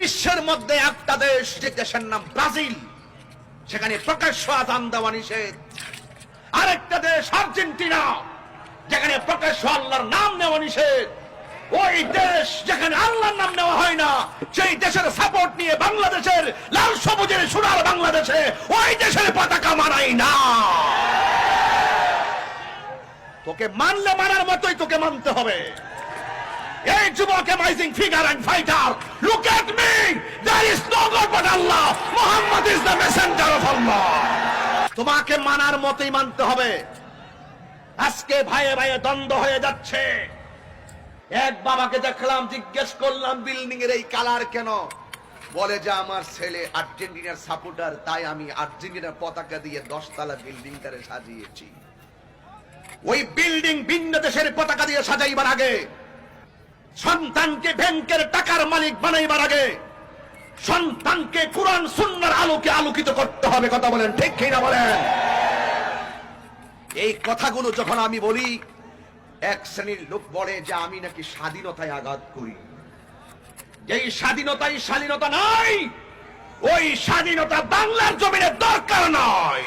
বিশ্বের মধ্যে একটা দেশ, যে দেশের নাম ব্রাজিল, সেখানে প্রকাশ্য আযান দেওয়া নিষেধ। আরেকটা দেশ আর্জেন্টিনা, যেখানে প্রকাশ্য আল্লাহর নাম নেওয়া নিষেধ। ওই দেশ যেখানে আল্লাহর নাম নেওয়া হয় না, সেই দেশের সাপোর্ট নিয়ে বাংলাদেশের লাল সবুজের সোনার বাংলাদেশে ওই দেশের পতাকা মানাই না। তোকে মানলে মানার মতোই তোকে মানতে হবে। এই যুবক, amazing figure and fighter, look at me, there is no god but Allah, Muhammad is the messenger of Allah. তোমাকে মানার মতোই মানতে হবে। আজকে ভাইয়ে ভাইয়ে দ্বন্দ্ব হয়ে যাচ্ছে। এক বাবাকে দেখলাম, জিজ্ঞেস করলাম বিল্ডিং এর এই কালার কেন? বলে যে আমার ছেলে আর্জেন্টিনার সাপোর্টার, তাই আমি আর্জেন্টিনার পতাকা দিয়ে 10 তলা বিল্ডিংটারে সাজিয়েছি। ওই বিল্ডিং ভিন্ন দেশের পতাকা দিয়ে সাজাইবার আগে, সন্তানকে ব্যাংকের টাকার মালিক বানাইবার আগে, সন্তানকে কুরআন সুন্নাহর আলোকে আলোকিত করতে হবে। কথা বলেন ঠিক কিনা বলেন? এই কথাগুলো যখন আমি বলি, এক শ্রেণীর লোক বলে যে আমি নাকি স্বাধীনতায় আঘাত করি। এই স্বাধীনতাই স্বাধীনতা নয়, ওই স্বাধীনতা বাংলার জমিনে দরকার নয়।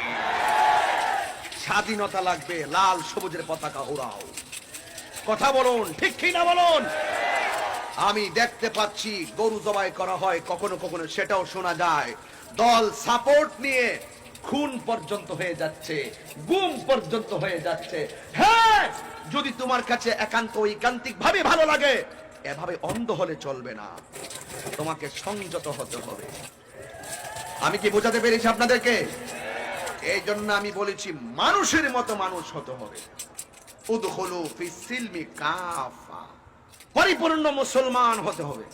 স্বাধীনতা লাগবে লাল সবুজের পতাকা ওড়াও। কথা বলুন ঠিক কিনা বলুন? আমি দেখতে পাচ্ছি গরু জবাই করা হয়, কখনো কখনো সেটাও শোনা যায়। দল সাপোর্ট নিয়ে খুন পর্যন্ত হয়ে যাচ্ছে, গুম পর্যন্ত হয়ে যাচ্ছে। হ্যাঁ, যদি তোমার কাছে একান্ত ঐকান্তিক ভাবে ভালো লাগে, এভাবে অন্ধ হলে চলবে না, তোমাকে সংযত হতে হবে। আমি কি বোঝাতে পেরেছি আপনাদেরকে? এই জন্য আমি বলেছি মানুষের মতো মানুষ হতে হবে। উদখুলু ফিস সিলমি কাফা, পরিপূর্ণ মুসলমান হতে হবে।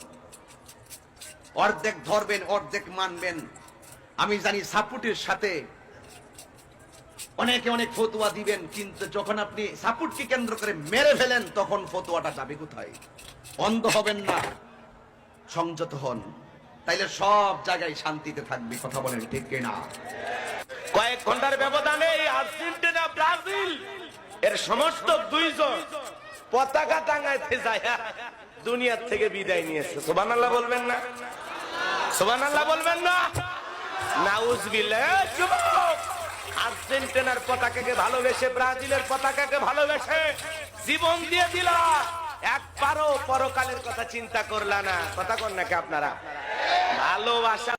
অর্ধেক ধরবেন, অর্ধেক মানবেন। আমি জানি সাপোর্টের সাথে অনেকে অনেক ফতোয়া দিবেন, কিন্তু যখন আপনি সাপোর্টকে কেন্দ্র করে মেরে ফেলেন, তখন ফতোয়াটা যাবে কোথায়? অন্ধ হবেন না, সংযত হন, তাইলে সব জায়গায় শান্তিতে থাকবে। কথা বলেন ঠিক কিনা? কয়েক ঘন্টার ব্যবধানে আর্জেন্টিনা ব্রাজিল এর সমস্ত 2 জন পতাকা টাঙাইতে যায় দুনিয়ার থেকে বিদায় নিয়েছে। সুবহানাল্লাহ বলবেন না? সুবহানাল্লাহ বলবেন না? নাউজুবিল্লাহ। যুবক, আর্জেন্টিনার পতাকাকে ভালোবেসে, ব্রাজিলের পতাকাকে ভালোবেসে জীবন দিয়ে দিলা, একবারও পরকালের কথা চিন্তা করলা না। কথা কন নাকি আপনারা? ভালোবাসা